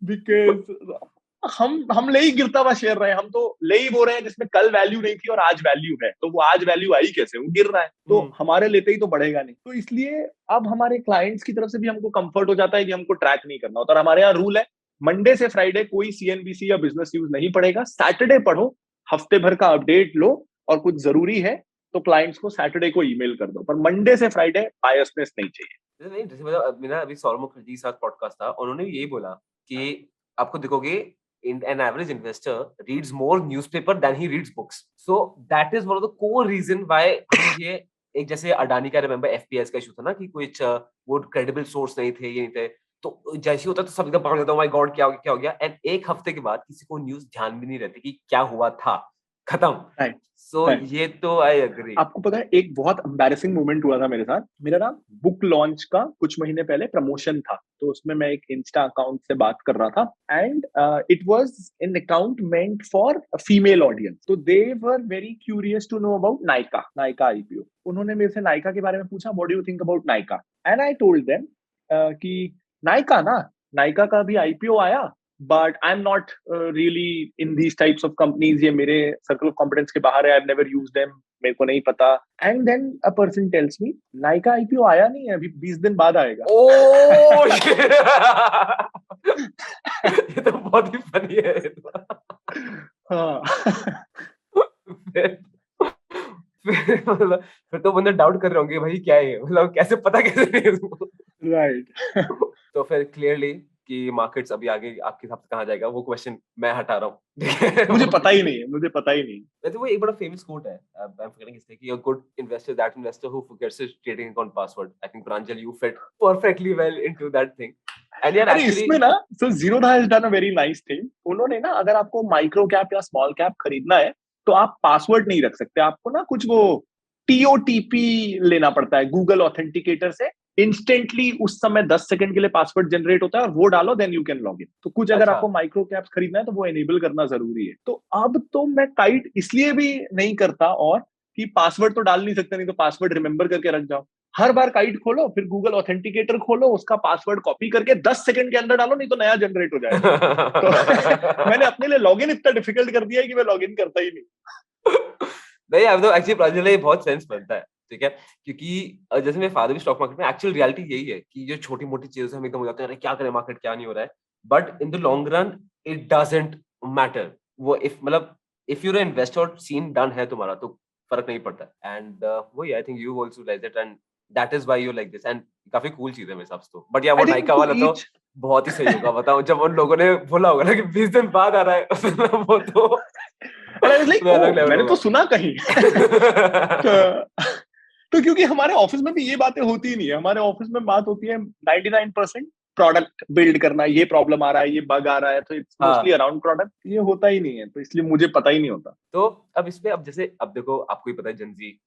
बिकॉज हम ले ही गिरता हुआ शेयर रहे हैं, हम तो ले ही वो रहे हैं जिसमें कल वैल्यू नहीं थी और आज वैल्यू है, तो वो आज वैल्यू आई कैसे, वो गिर रहा है, तो हमारे लेते ही तो बढ़ेगा नहीं। तो इसलिए अब हमारे क्लाइंट्स की तरफ से भी हमको कंफर्ट हो जाता है कि हमको ट्रैक नहीं करना होता। और हमारे यहाँ रूल है, मंडे से फ्राइडे कोई सीएनबीसी या बिजनेस न्यूज नहीं पढ़ेगा, सैटरडे पढ़ो, हफ्ते भर का अपडेट लो, और कुछ जरूरी है तो क्लाइंट्स को सैटरडे को ईमेल कर दो, पर मंडे से फ्राइडे बायसनेस नहीं चाहिए। नहीं, जैसे मतलब मेरा अभी सौरभ मुखर्जी के साथ पॉडकास्ट था, उन्होंने भी यही बोला कि आपको देखोगे an average investor reads more newspaper than he reads books. So that is one of the core reason why हम ये एक, जैसे अडानी का रिमेंबर एफपीएस का इशू था ना कि कुछ वो क्रेडिबल सोर्स नहीं थे, ये नहीं थे, तो जैसे होता तो सब एकदम पकड़ लेता, ओ माय गॉड क्या हो गया क्या हो गया, एंड एक हफ्ते के बाद किसी को न्यूज़ ध्यान भी नहीं रहती कि क्या हुआ था, खत्म। राइट, सो राइट। ये तो आई एग्री। आपको पता है, एक बहुत एम्बैरेसिंग मोमेंट हुआ था मेरे साथ। मेरा ना बुक लॉन्च का कुछ महीने पहले प्रमोशन था, तो उसमें मैं एक इंस्टा अकाउंट से बात कर रहा था, and it was an account meant for female audience. तो they were very curious to know about Nykaa IPO. उन्होंने मेरे से नायका के बारे में पूछा, what do you think about Nykaa, and I told them कि नायका का भी आईपीओ आया, but I am not really in these types of companies, ये मेरे सर्कल ऑफ कॉम्पिटेंस के बाहर है, I have never used them, मेरे को नहीं पता। And then a person tells me, Nykaa IPO आया नहीं है, अभी 20 दिन बाद आएगा। ओ ये तो बहुत ही फनी है ये तो। हाँ। फिर मतलब फिर तो बंदे डाउट कर रहे होंगे भाई क्या है ये? मतलब कैसे पता कैसे नहीं इसको? राइट। तो फिर क्लियरली कि मार्केट्स अभी आगे आपके हिसाब से कहाँ जाएगा, वो क्वेश्चन मैं हटा रहा हूँ। मुझे पता ही नहीं है, मुझे पता ही नहीं। वैसे वो एक बड़ा फेमस कोट है, आई एम फॉरगेटिंग हिज कि a good investor that investor who forgets his trading account password. I think Pranjal you fit perfectly well into that thing. And यार अरे एक्चुअली इसमें ना, so Zerodha has done a very nice thing. उन्होंने ना, अगर आपको micro cap या small cap खरीदना है तो आप पासवर्ड नहीं रख सकते, आपको ना कुछ वो टीओटीपी लेना पड़ता है गूगल ऑथेंटिकेटर से। इंस्टेंटली उस समय 10 सेकंड के लिए पासवर्ड जनरेट होता है और वो डालो, then you can log in. तो कुछ अगर अच्छा आपको माइक्रो कैप्स खरीदना है तो वो एनेबल करना जरूरी है। तो अब तो मैं काइट इसलिए भी नहीं करता, और कि पासवर्ड तो डाल नहीं सकते, नहीं तो पासवर्ड रिमेंबर करके रख जाओ। हर बार काइट खोलो, फिर गूगल ऑथेंटिकेटर खोलो, उसका पासवर्ड कॉपी करके 10 सेकंड के अंदर डालो, नहीं तो नया जनरेट हो जाएगा। तो मैंने अपने लिए लॉगिन इतना डिफिकल्ट कर दिया है कि मैं लॉगिन करता ही नहीं। नहीं, अब तो एक्चुअली प्रांजल ये बहुत सेंस बनता है, ठीक है? क्योंकि जैसे मेरे फादर भी स्टॉक मार्केट में, एक्चुअल रियलिटी यही है कि जो छोटी-मोटी चीज़ों से हम एकदम हो जाते हैं, अरे क्या करें मार्केट क्या नहीं हो रहा है। But in the long run it doesn't matter. वो इफ मतलब इफ यूर अ इन्वेस्टर और सीन डन है तुम्हारा तो फ़र्क नहीं पड़ता। एंड वही I think you also realise it and that is why you like this and काफ़ी कूल चीज़ है मेरे हिसाब से तो। बट या आई वो थिंक नायका टू वाला तो ईच। बहुत ही सही होगा, बताओ जब उन लोगों ने बोला होगा ना कि 20 दिन बाद आ रहा है वो तो एंड आई वाज लाइक, अलग ओ लेवल मैंने तो होगा। सुना कहीं। तो, तो क्योंकि हमारे ऑफिस में भी ये बातें होती ही नहीं है। हमारे ऑफिस में बात होती है 99% प्रोडक्ट बिल्ड करना, ये प्रॉब्लम आ रहा है, ये बग आ रहा है, तो इट्स मोस्टली हाँ, अराउंड प्रोडक्ट। ये होता ही नहीं है, तो इसलिए मुझे पता ही नहीं होता। तो अब इसमें अब जैसे अब देखो आपको ही पता है जेनजी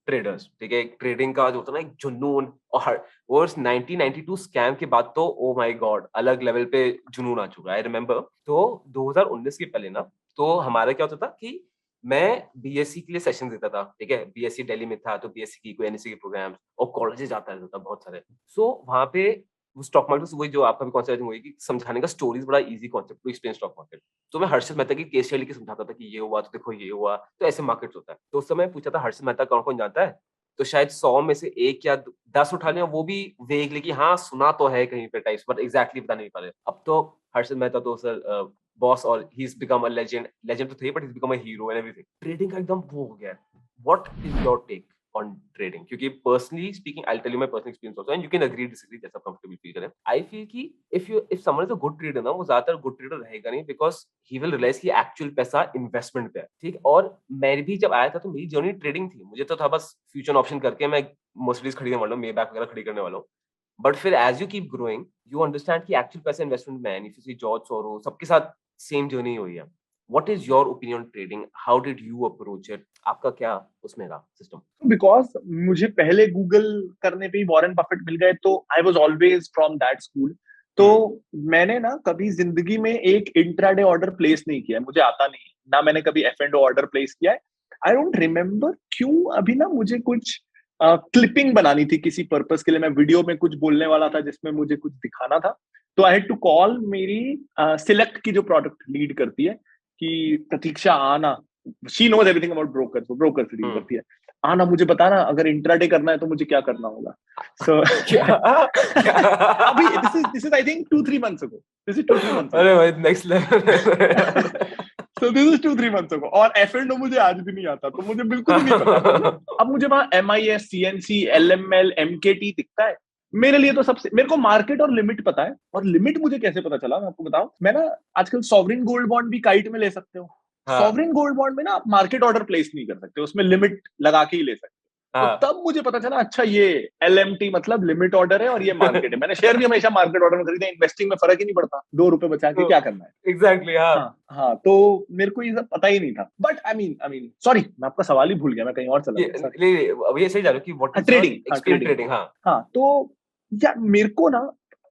ट्रेडर्स, ठीक है? ट्रेडिंग का जो होता है ना एक जुनून, और वो 1992 स्कैम के बाद तो ओ माय गॉड अलग लेवल पे जुनून आ चुका है। आई रिमेंबर तो 2019 के पहले ना, तो हमारा क्या होता था कि मैं बीएससी के लिए सेशन देता था, ठीक है? बीएससी दिल्ली में था तो बीएससी की कोई एनएससी के प्रोग्राम्स और कॉलेजेस जाता रहता था बहुत सारे। सो वहाँ पे वो स्टॉक मार्केट वही जो आपका भी कॉन्सेप्ट वही कि समझाने का स्टोरीज बड़ा easy concept to explain stock market. तो मैं हर्षद मेहता की केस स्टडी लेके समझाता था कि ये हुआ तो देखो ये हुआ, तो ऐसे मार्केट्स होता है। तो उस समय पूछा था हर्षद मेहता कौन-कौन जानता है? तो शायद 100 में से 1 या द 10 उठा लें, वो भी वेगली कि हाँ, सुना तो है कहीं पे टाइप्स बट एग्ज़ैक्टली बता नहीं पा रहे। अब तो हर्षद मेहता तो सर बॉस और he is become a legend, legend तो थे but he is become a hero and everything. Trading का एकदम वो हो गया है। What is your take on trading? क्योंकि personally speaking I will tell you my personal experience also and you can agree disagree जैसा कंफर्टेबल फील करें। I feel कि if someone is a good trader ना, वो ज़्यादातर good trader रहेगा नहीं because he will realise कि actual पैसा इन्वेस्टमेंट पे है, ठीक? और मैं भी जब आया था तो मेरी जर्नी ट्रेडिंग थी। मुझे तो था बस फ्यूचर ऑप्शन करके मैं मर्सिडीज़ खरीदने वाला हूँ, मेबैक वगैरह खड़ी करने वाला हूँ। बट फिर as you keep growing, you understand कि एक्चुअल पैसा इन्वेस्टमेंट में है नहीं। If you see George Soros सबके साथ सेम जर्नी हुई है। What is your opinion on trading? How did you approach it? आपका क्या उसमें रहा सिस्टम? बिकॉज मुझे पहले गूगल करने पे ही वॉरेन बफेट मिल गए, तो I was always from that school. तो हुँ। मैंने ना कभी जिंदगी में एक इंट्राडे ऑर्डर प्लेस नहीं किया, मुझे आता नहीं है ना। मैंने कभी एफ एंड ऑर्डर प्लेस किया है। आई डोंट रिमेम्बर क्यों। अभी ना मुझे कुछ क्लिपिंग बनानी थी किसी पर्पस के लिए, मैं वीडियो में कुछ बोलने वाला था जिसमें मुझे कुछ दिखाना था। तो आई हैड टू कॉल मेरी सिलेक्ट की जो प्रोडक्ट लीड करती है, कि प्रतीक्षा आना, she knows everything about broker, वो ब्रोकर से डील हुँ। करती है। आना, मुझे बताना अगर इंट्राडे करना है तो मुझे क्या करना होगा। सो क्या? अभी क्या? This is I think 2-3 months ago। This is 2-3 months ago। अरे भाई next level. So this is 2-3 months ago। और एफ एंड मुझे आज भी नहीं आता, तो मुझे बिल्कुल भी नहीं पता। मतलब अब मुझे वहां MIS, CNC, LML, MKT दिखता है। मेरे लिए तो सबसे, मेरे को मार्केट और लिमिट पता है। और लिमिट मुझे कैसे पता चला, मैं आपको बताऊं। मैं ना आजकल सॉवरिन गोल्ड बॉन्ड भी काइट में ले सकते हो। हाँ, सॉवरिन गोल्ड बॉन्ड में ना आप मार्केट ऑर्डर प्लेस नहीं कर सकते, उसमें लिमिट लगा के ही ले सकते हो। तो हाँ। तब मुझे पता चला, अच्छा ये LMT मतलब लिमिट ऑर्डर है, और ये मार्केट है। मैंने शेयर भी हमेशा मार्केट ऑर्डर में खरीदे। इन्वेस्टिंग में फर्क ही नहीं पड़ता, 2 रुपए बचा के तो क्या करना है। एग्ज़ैक्टली हाँ। हाँ हाँ, तो मेरे को ये सब पता ही नहीं था। बट आई मीन सॉरी, मैं आपका सवाल ही भूल गया, मैं कहीं और चला ये गया, सॉरी। नहीं, अब ये सही जा रहे हो कि व्हाट हाँ, इज़ योर ट्रेडिंग, हाँ एक्सपीरियंस ट्रेडिंग। ट्रेडिंग? हाँ। हाँ, तो यार मेरे को ना,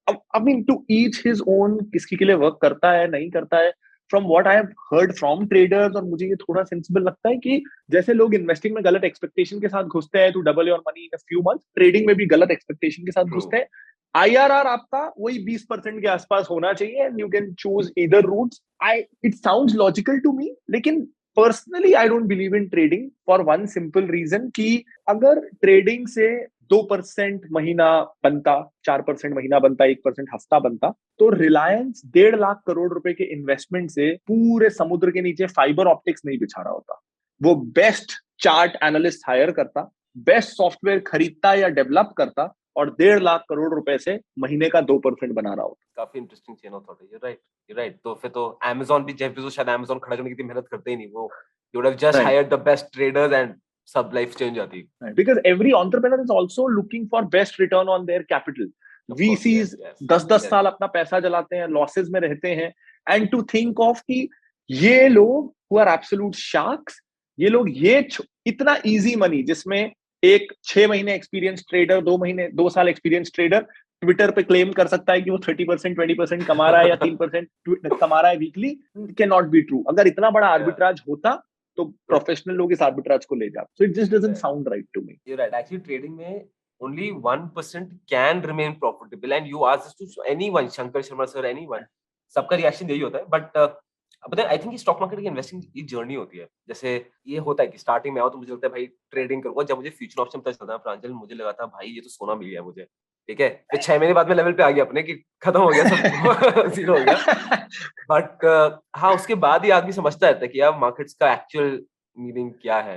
I mean to each his own, किसकी के लिए वर्क करता है नहीं करता है। From what I have heard from traders, और मुझे ये थोड़ा सेंसिबल लगता है कि जैसे लोग इन्वेस्टिंग में गलत एक्सपेक्टेशन के साथ घुसते हैं to double your money in a few months, trading में भी गलत एक्सपेक्टेशन के साथ ट्रू। घुसते हैं। IRR आपका वही 20% के आसपास होना चाहिए, and you can choose either routes. I it sounds logical to me, लेकिन personally I don't believe in trading for one simple reason, कि अगर ट्रेडिंग से 2% महीना बनता, 4% महीना बनता, 1% हफ्ता बनता, तो रिलायंस 1.5 लाख करोड़ रुपए के इन्वेस्टमेंट से पूरे समुद्र के नीचे फाइबर ऑप्टिक्स नहीं बिछा रहा होता। वो बेस्ट चार्ट एनालिस्ट हायर करता, बेस्ट सॉफ्टवेयर खरीदता या डेवलप करता, और 1.5 लाख करोड़ रुपए से महीने का 2% बना रहा होता। काफी इंटरेस्टिंग चेन ऑफ थॉट है, यू राइट। तो फिर तो अमेज़न भी, जेफ बेज़ोस शायद अमेज़न खड़ा करने की इतनी मेहनत करते ही नहीं, वो he would have just Right. Hired the best traders and सब लाइफ चेंज जाती। Right. Because every entrepreneur is also looking for best return on their capital. Of course, VCs yes, 10-10 yes. साल अपना पैसा जलाते हैं, लॉसेस में रहते हैं, एंड टू थिंक ऑफ कि ये लोग who are absolute sharks, ये लोग इतना इजी मनी जिसमें एक 6 महीने एक्सपीरियंस ट्रेडर, 2 साल एक्सपीरियंस ट्रेडर ट्विटर पे क्लेम कर सकता है कि वो 30% 20% कमा रहा है या 3% कमा रहा है weekly, can not be true. अगर इतना बड़ा आर्बिट्राज होता तो प्रोफेशनल लोग इस आर्बिट्राज को ले जाते। So it just doesn't sound right to me. You're right. Actually, trading में only 1% can remain profitable, and you ask this to anyone, Shankar Sharma sir, anyone, सबका रिएक्शन यही होता है। बट पता है, आई थिंक स्टॉक मार्केट की investing की journey होती है। जैसे ये होता है कि स्टार्टिंग में आओ तो मुझे लगता है भाई ट्रेडिंग करूंगा। जब मुझे फ्यूचर ऑप्शन पता चलता है प्रांजल, मुझे लगा था भाई ये तो सोना मिल गया मुझे, ठीक है। फिर 6 महीने बाद में लेवल पे आ गया अपने कि खत्म हो गया सब जीरो हो गया। बट हाँ, उसके बाद ही आदमी समझता रहता है कि यार मार्केट्स का एक्चुअल मीनिंग क्या है।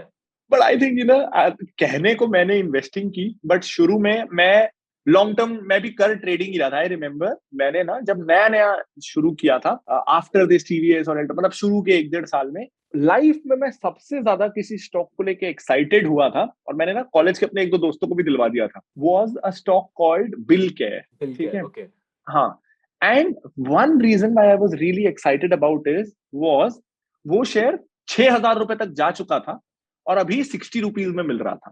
बट आई थिंक कहने को मैंने इन्वेस्टिंग की, बट शुरू में मैं लॉन्ग टर्म मैं भी कर ट्रेडिंग ही रहा था। आई रिमेम्बर मैंने ना जब नया नया शुरू किया था आफ्टर दिस टीवीएस और मतलब शुरू के 1-1.5 साल में लाइफ में मैं सबसे ज्यादा किसी स्टॉक को लेके एक्साइटेड हुआ था, और मैंने ना कॉलेज के अपने 1-2 दोस्तों को भी दिलवा दिया था, was a stock called bill care. ठीक है, ओके। हाँ। And one reason why I was really excited about is was वो शेयर 6,000 रुपए तक जा चुका था और अभी 60 रुपीज में मिल रहा था।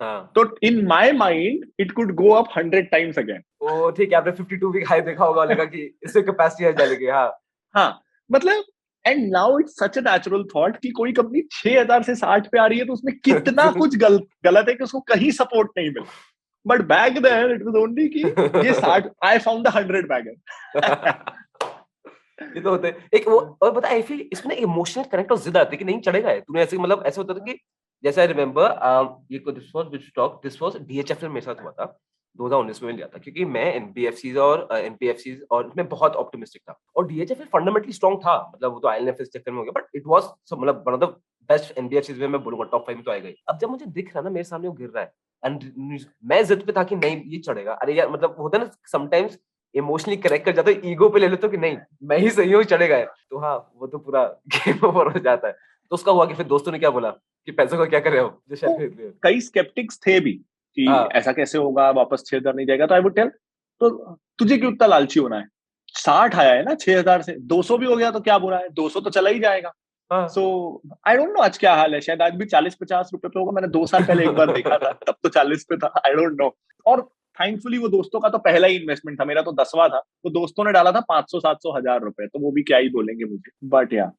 हाँ। तो in my mind it could go up 100 times again. ओ ठीक है, आपने 52 वीक हाई देखा होगा, लगा कि इससे कैपेसिटी है जाएगी। हाँ हाँ, मतलब and now it's such a natural thought कि कोई कंपनी 6,000 से 60 पे आ रही है तो उसमें कितना कुछ गलत है कि उसको कहीं सपोर्ट नहीं मिला। But back then it was only कि ये 60 आई फाउंड द 100 बैगर। ये तो होता है एक वो। और पता है, आई फील इसमें इमोशनल कनेक्ट और जिद आती है कि नहीं चढ़ेगा है तूने, ऐसे मतलब ऐसा होता था कि जैसे आई रिमेंबर ये this was which stock, this was DHFL मेरे साथ हुआ था 2019 में लिया था, क्योंकि मैं एनबीएफसीज और एनपीएफसीज और इसमें बहुत ऑप्टिमिस्टिक था। और डीएचएफएल फंडामेंटली स्ट्रांग था, मतलब वो तो आईएलएफएस चक्कर में हो गया, बट इट वाज मतलब one of the best NBFCs में मैं बोलूंगा टॉप 5 में तो आएगा ही। अब जब मुझे दिख रहा ना मेरे सामने वो गिर रहा है एंड मैं जिद पे था कि नहीं ये चढ़ेगा। अरे यार मतलब होता है ना समटाइम्स इमोशनली करेक्ट कर जाता है, ईगो पे ले लेते हो कि नहीं मैं ही सही हूँ चढ़ेगा है, तो हाँ वो तो पूरा गेम ओवर हो जाता है। तो उसका हुआ कि फिर दोस्तों ने क्या बोला कि पैसों का क्या कर रहे हो जो शेयर खरीद रहे हो। कई स्केप्टिक्स थे भी कि हाँ ऐसा कैसे होगा, वापस 6,000 नहीं जाएगा। तो आई वुड टेल, तो तुझे क्यों इतना लालची होना है? 60 आया है ना 6,000 से, 200 भी हो गया तो क्या बुरा है, 200 तो चला ही जाएगा। हाँ। सो आई डोंट नो आज क्या हाल है, शायद आज भी 40-50 रुपए पे होगा। मैंने 2 साल पहले एक बार देखा था, तब तो 40 पे था। I don't know. और थैंकफुली वो दोस्तों का तो पहला ही इन्वेस्टमेंट था, मेरा तो 10वां था। तो दोस्तों ने डाला था 500-700 हजार रुपए, तो वो भी क्या ही बोलेंगे मुझे। बट या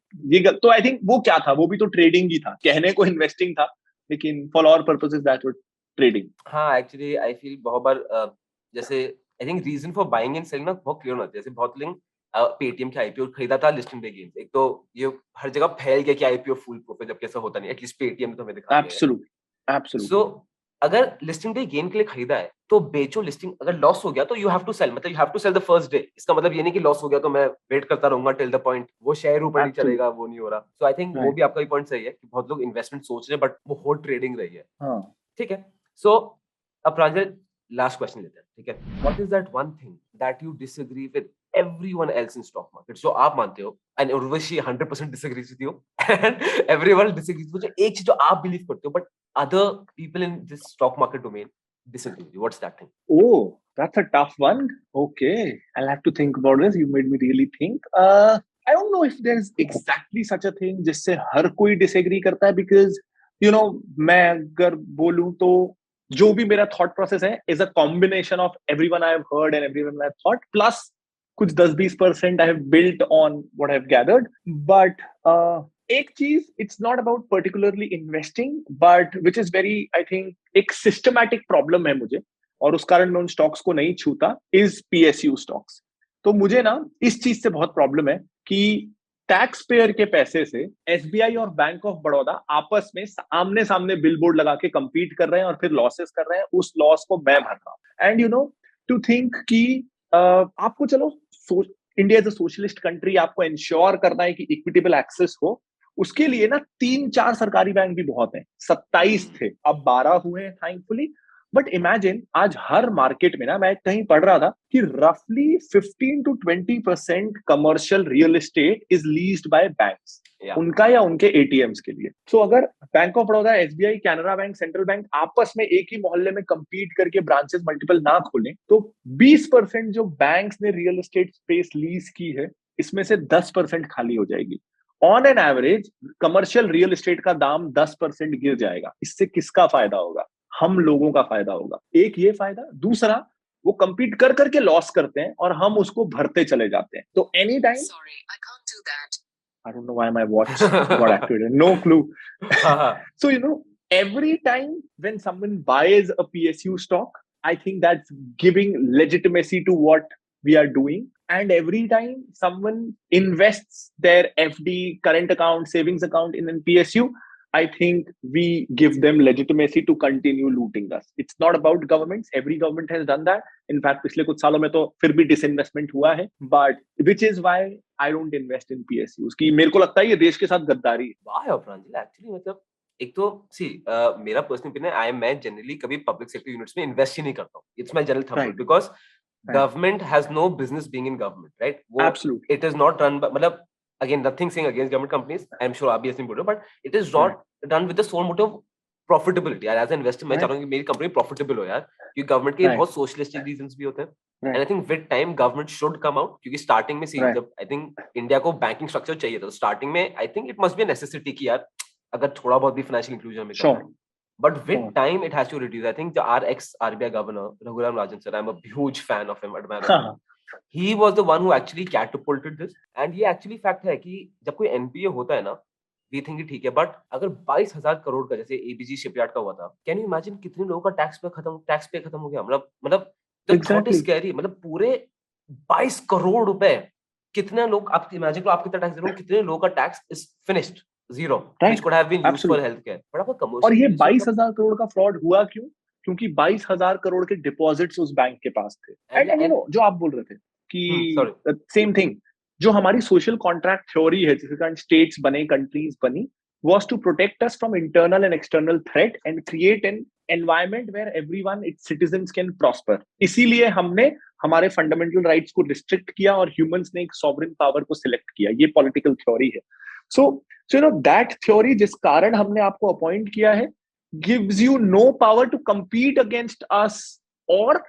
तो आई थिंक वो क्या था, वो भी तो ट्रेडिंग ही था, कहने को इन्वेस्टिंग था, लेकिन for all purposes that was trading. हाँ एक्चुअली आई फील बहुत बार जैसे I think reason for buying and selling ना बहुत क्लियर होता है। जैसे बहुत लोग पेटीएम के आईपीओ खरीदा था लिस्टिंग डे गेम्स, एक तो ये हर जगह फैल गया कि आईपीओ फुल प्रूफ है, जबकि ऐसा होता नहीं, एटलीस्ट पेटीएम तो हमें दिखा दिया है। एब्सोल्यूट सो एब्सोल्यूट अगर लिस्टिंग डे गेन के लिए खरीदा है तो बेचो लिस्टिंग, अगर लॉस हो गया तो यू हैव टू सेल, मतलब you have to sell the first day. इसका मतलब ये नहीं कि लॉस हो गया तो मैं वेट करता रहूंगा टिल द पॉइंट वो शेयर ऊपर नहीं एब्सोल्यूट चलेगा, वो नहीं हो रहा। सो आई थिंक वो राइट। भी आपका भी पॉइंट सही है कि बहुत लोग इन्वेस्टमेंट सोच रहे हैं बट वो होल्ड ट्रेडिंग रही है। हाँ, ठीक है। सो अब प्रांजल लास्ट क्वेश्चन लेते हैं, ठीक है। What is that one thing that you disagree with everyone else in stock market, जो आप मानते हो and Urvashi 100% disagrees with you and everyone disagrees with, एक चीज जो आप बिलीव करते हो but other people in this stock market domain disagree with you. What's that thing? oh, that's a tough one. Okay, I'll have to think about this. You made me really think. I don't know if there's exactly such a thing जिससे हर कोई disagree करता है, because you know मैं अगर बोलूं तो जो भी मेरा thought process है is a combination of everyone I have heard and everyone I have thought plus कुछ 10-20% I have built on what I have gathered. But एक चीज, it's not about particularly investing but which is very I think एक systematic problem है मुझे, और उस कारण मैं उन स्टॉक्स को नहीं छूता, इज पीएसयू स्टॉक्स। तो मुझे ना इस चीज से बहुत प्रॉब्लम है कि टैक्स पेयर के पैसे से एसबीआई और बैंक ऑफ बड़ौदा आपस में आमने सामने बिल बोर्ड लगा के compete कर रहे हैं और फिर लॉसेस कर रहे हैं। उस लॉस को मैं भर रहा हूं। And you know to think कि आपको चलो India is a socialist country, आपको इंश्योर करना है कि इक्विटेबल एक्सेस हो, उसके लिए ना 3-4 सरकारी बैंक भी बहुत हैं। 27 थे, अब 12 हुए हैं थैंकफुली। बट इमेजिन आज हर मार्केट में ना, मैं कहीं पढ़ रहा था कि रफली 15 to 20% commercial real estate is leased bye banks, उनका या उनके एटीएम्स के लिए। सो अगर bank of Baroda, SBI, Canara bank, central bank आपस में एक ही मोहल्ले में compete करके ब्रांचेस मल्टीपल ना खोलें, तो 20% जो बैंक्स ने रियल एस्टेट स्पेस लीज की है, इसमें से 10% खाली हो जाएगी। On an average commercial real estate का दाम 10% गिर जाएगा। इससे किसका फायदा होगा? हम लोगों का फायदा होगा। एक ये फायदा। दूसरा, वो compete कर करके लॉस करते हैं और हम उसको भरते चले जाते हैं। तो any time, I don't know why my watch got activated. No clue. So, every time when someone buys a PSU stock, I think that's giving legitimacy to what we are doing. And every time someone invests their FD, current account, savings account in an PSU, I think we give them legitimacy to continue looting us. It's not about governments. Every government has done that. In fact, पिछले कुछ सालों में तो फिर भी disinvestment हुआ है. But which is why I don't invest in PSUs. कि मेरे को लगता है ये देश के साथ गद्दारी है. वाह प्रांजल, एक्चुअली मतलब एक तो मेरा पर्सनल ओपिनियन मैं जनरली कभी पब्लिक सेक्टर यूनिट्स में इन्वेस्ट ही नहीं करता हूँ. It's my general thumb rule because government has no business being in government, right? वो इट इज नॉट रन, मतलब again nothing saying against government companies, I'm sure आप भी ऐसे बोल रहे हो, but it is not done with the sole motive profitability. यार as an investor मैं चाहता हूँ कि मेरी कंपनी प्रॉफिटेबल हो यार, क्योंकि गवर्नमेंट के बहुत सोशलिस्टिक रीजंस भी होते हैं. And I think with time government should come out, क्योंकि स्टार्टिंग में जब आई थिंक इंडिया को बैंकिंग स्ट्रक्चर चाहिए था, स्टार्टिंग में I think it must be a necessity कि यार अगर थोड़ा बहुत भी फाइनेंशियल इंक्लूजन में करना है. But with time, it has to reduce. I think our ex-RBI governor, Raghuram Rajan sir, I'm a huge fan of him, admirer of him. He was the one who actually catapulted this. And ये actually fact है कि जब कोई NPA होता है ना, we think कि ठीक है, but अगर 22,000 करोड़ का जैसे ABG शिपयार्ड का हुआ था, can you imagine कितने लोगों का टैक्स पे खत्म हो गया? मतलब the thought is scary. मतलब पूरे 22 करोड़ रुपए, कितने लोग, आप इमेजिन करो, आप कितना टैक्स दे रहे हो, कितने लोगों का tax is finished. Zero, which could have been used for healthcare. But आपका commercial, और ये 22,000 करोड़ का फ्रॉड हुआ क्यों? क्योंकि 22,000 करोड़ के डिपॉजिट्स उस बैंक के पास थे. एंड जो आप बोल रहे थे कि सेम थिंग, जो हमारी सोशल कॉन्ट्रैक्ट थ्योरी है, जिसके कारण स्टेट्स बने, कंट्रीज बनी, was to protect us from internal and external threat and create an environment where everyone, its citizens can prosper. इसीलिए हमने हमारे फंडामेंटल राइट्स को रिस्ट्रिक्ट किया और ह्यूमंस ने एक सॉवरेन पावर को सिलेक्ट किया. ये पॉलिटिकल थ्योरी है. So that theory, जिस कारण हमने आपको अपॉइंट किया है, gives you no power to compete against us or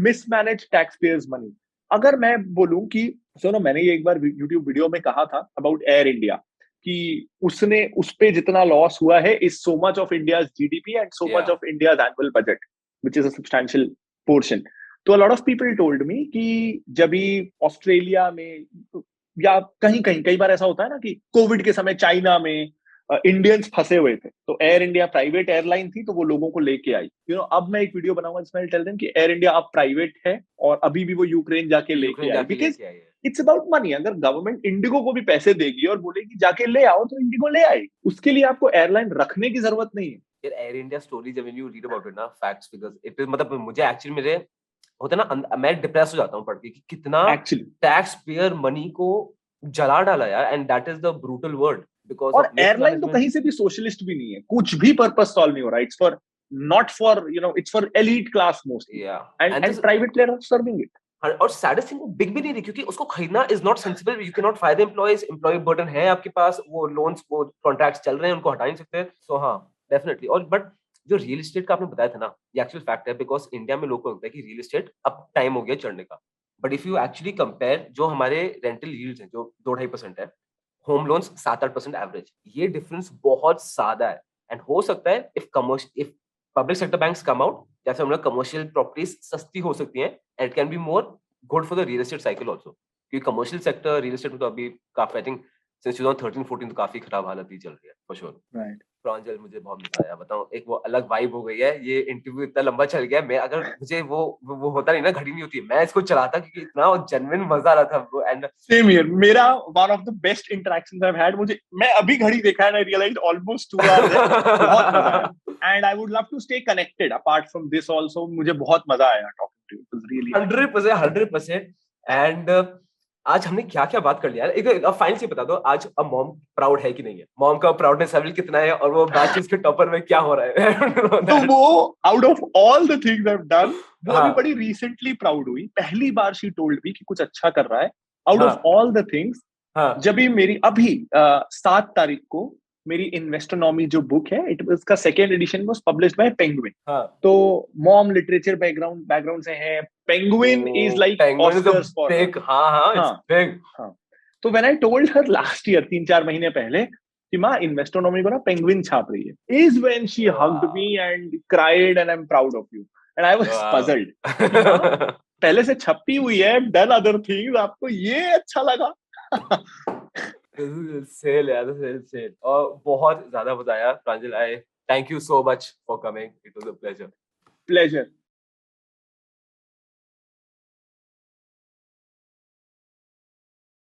mismanage taxpayers money. अगर मैं बोलूं कि मैंने ये एक बार YouTube वीडियो में कहा था about Air India कि उसने उस पे जितना लॉस हुआ है is so much of India's GDP and so much of India's annual budget, which is a substantial portion. तो a lot of people told me कि जब भी ऑस्ट्रेलिया में या कई बार ऐसा होता है ना कि कोविड के समय चाइना में इंडियंस फंसे हुए थे, तो एयर इंडिया प्राइवेट एयरलाइन थी, तो वो लोगों को लेके आई. अब मैं एक वीडियो बनाऊंगा जिसमें टेल देम कि एयर इंडिया अब प्राइवेट है और अभी भी वो यूक्रेन जाके लेके आई, बिकॉज इट्स अबाउट मनी. अगर गवर्नमेंट इंडिगो को भी पैसे देगी और बोलेगी जाके ले आओ, तो इंडिगो ले आएगी. उसके लिए आपको एयरलाइन रखने की जरूरत नहीं है. एयर इंडिया स्टोरी जब यू रीड अबाउट इट ना, फैक्ट्स, फिगर्स, इट इज, मतलब मुझे एक्चुअली मेरे होता ना, मैं डिप्रेस हो जाता हूँ पढ़ के कि कितना टैक्स पेयर मनी को जला डाला यार. And that is the brutal word. Because और एयरलाइन तो कहीं से भी सोशलिस्ट भी नहीं है, कुछ भी पर्पस सॉल्व नहीं हो रहा. It's for not for it's for elite class mostly, and private player are serving it. और सैडेस्ट थिंग, वो बिग भी नहीं रही, क्योंकि उसको खरीदना is not sensible. You can not fire the employees, employ burden है आपके पास, वो लोन्स, वो कॉन्ट्रैक्ट्स चल रहे हैं, उनको हटा नहीं सकते. सो हाँ, डेफिनेटली. और बट जो रियल एस्टेट का आपने बताया था ना, ये एक्चुअल फैक्ट है, बिकॉज इंडिया में लोगों को लगता है कि रियल एस्टेट अब टाइम हो गया चढ़ने का. But if you actually compare जो हमारे रेंटल यील्ड्स हैं, जो 2-2.5% है, होम लोन्स 7-8% एवरेज, ये डिफरेंस बहुत ज्यादा है. एंड हो सकता है if public sector banks come out, जैसे हम लोग कमर्शियल प्रॉपर्टीज सस्ती हो सकती हैं, and it can be more good for the real estate cycle also. क्योंकि कमर्शियल सेक्टर, रियल एस्टेट में तो अभी काफी, आई थिंक सिंस 2013-14 तो काफी खराब हालत ही चल रही है फॉर श्योर. राइट. प्रांजल, मुझे बहुत मजा आया. बताऊं, एक वो अलग वाइब हो गई है. ये इंटरव्यू इतना लंबा चल गया, मैं अगर मुझे वो होता नहीं ना, घड़ी नहीं होती, मैं इसको चलाता, क्योंकि इतना जेन्युइन मजा आ रहा था ब्रो. एंड सेम हियर, मेरा one of the best interactions I have had. मैं अभी घड़ी देखा है, आई रियलाइज्ड ऑलमोस्ट 2 आवर्स है. बहुत मजा आया. And I would love to stay connected apart from this also. मुझे बहुत मजा आया talking to you. It was really 100%. And आज हमने क्या क्या बात कर लिया यार। एक अब फाइनल से बता दो, आज अब मॉम प्राउड है कि नहीं है? मॉम का प्राउडनेस लेवल कितना है, और वो बैचेस के टॉपर में क्या हो रहा है? I don't know तो that. वो out of all the things I have done, वो अभी हाँ बड़ी रिसेंटली प्राउड हुई, पहली बार शी टोल्ड मी कि कुछ अच्छा कर रहा है। आउट ऑफ हाँ ऑल द थिंग्स, हाँ जब भी मेरी अभी 7 तारीख को मेरी इन्वेस्टोनॉमी जो बुक है, इट उसका second edition was published by penguin. हाँ। तो मॉम लिटरेचर बैकग्राउंड बैकग्राउंड से है, penguin is like penguin is a Oscars for her. Big, हाँ हाँ, इट्स हाँ बिग। हाँ। तो when I told her last year, 3-4 महीने पहले, कि माँ इन्वेस्टोनॉमी को ना पेंगुइन छाप रही है, is when she hugged me वाह and cried and I am proud of you. And I was वाह। पजल्ड कि माँ पहले से छपी हुई है, डन अदर थिंग्स, आपको ये अच्छा लगा। सेल यार, सेल सेल। और बहुत ज्यादा मजा आया Pranjal. I thank you so much for coming, it was a pleasure. Pleasure.